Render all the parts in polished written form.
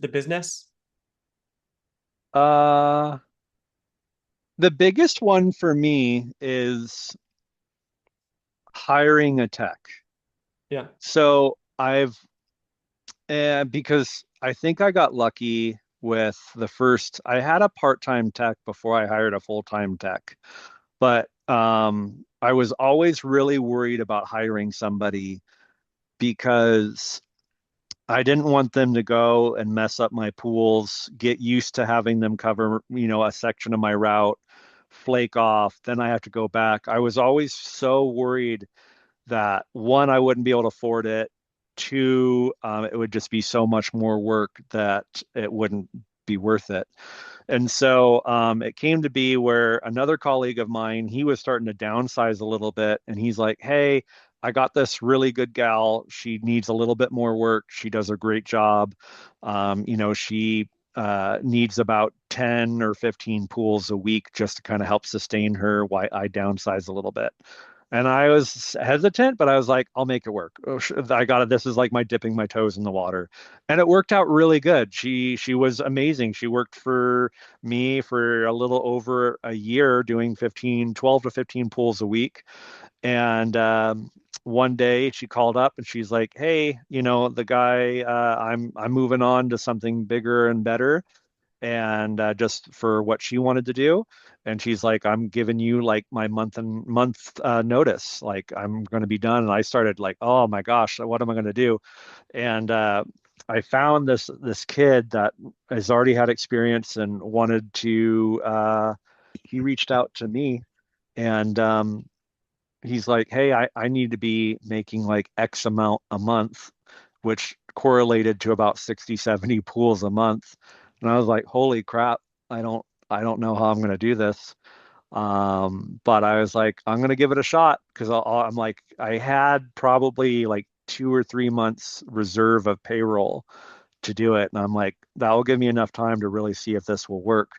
the business? Uh, the biggest one for me is hiring a tech. Yeah. So because I think I got lucky with I had a part-time tech before I hired a full-time tech, but I was always really worried about hiring somebody because I didn't want them to go and mess up my pools, get used to having them cover, a section of my route, flake off, then I have to go back. I was always so worried that one, I wouldn't be able to afford it. Two, it would just be so much more work that it wouldn't be worth it. And so it came to be where another colleague of mine, he was starting to downsize a little bit, and he's like, "Hey, I got this really good gal. She needs a little bit more work. She does a great job. She needs about 10 or 15 pools a week just to kind of help sustain her while I downsize a little bit." And I was hesitant, but I was like, I'll make it work. Oh, I got it. This is like my dipping my toes in the water. And it worked out really good. She was amazing. She worked for me for a little over a year doing 12 to 15 pools a week. And one day she called up and she's like, "Hey, the guy, I'm moving on to something bigger and better." And just for what she wanted to do. And she's like, "I'm giving you like my month notice. Like I'm going to be done." And I started like, "Oh my gosh, what am I going to do?" And I found this kid that has already had experience and wanted to. He reached out to me, and he's like, "Hey, I need to be making like X amount a month," which correlated to about 60, 70 pools a month. And I was like, "Holy crap, I don't know how I'm going to do this." But I was like, "I'm going to give it a shot," because I'm like, I had probably like 2 or 3 months reserve of payroll to do it. And I'm like, that will give me enough time to really see if this will work.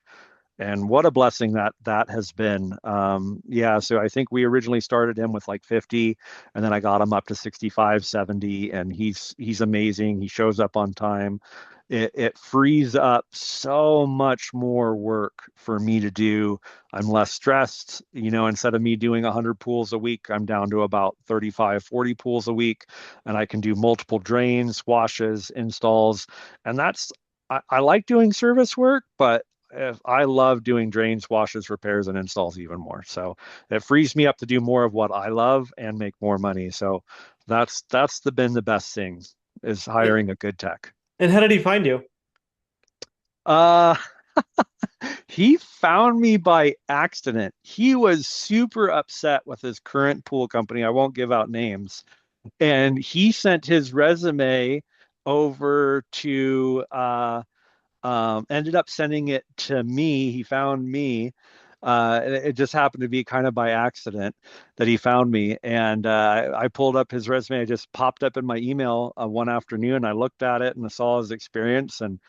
And what a blessing that has been. Yeah, so I think we originally started him with like 50, and then I got him up to 65, 70, and he's amazing. He shows up on time. It frees up so much more work for me to do. I'm less stressed. Instead of me doing 100 pools a week, I'm down to about 35, 40 pools a week, and I can do multiple drains, washes, installs, and I like doing service work, but if I love doing drains, washes, repairs, and installs even more. So it frees me up to do more of what I love and make more money. So that's been the best thing is It, hiring a good tech. and how did he find you? Uh he found me by accident. He was super upset with his current pool company. I won't give out names. And he sent his resume over to ended up sending it to me. He found me. It just happened to be kind of by accident that he found me. And I pulled up his resume. I just popped up in my email one afternoon. I looked at it and I saw his experience. And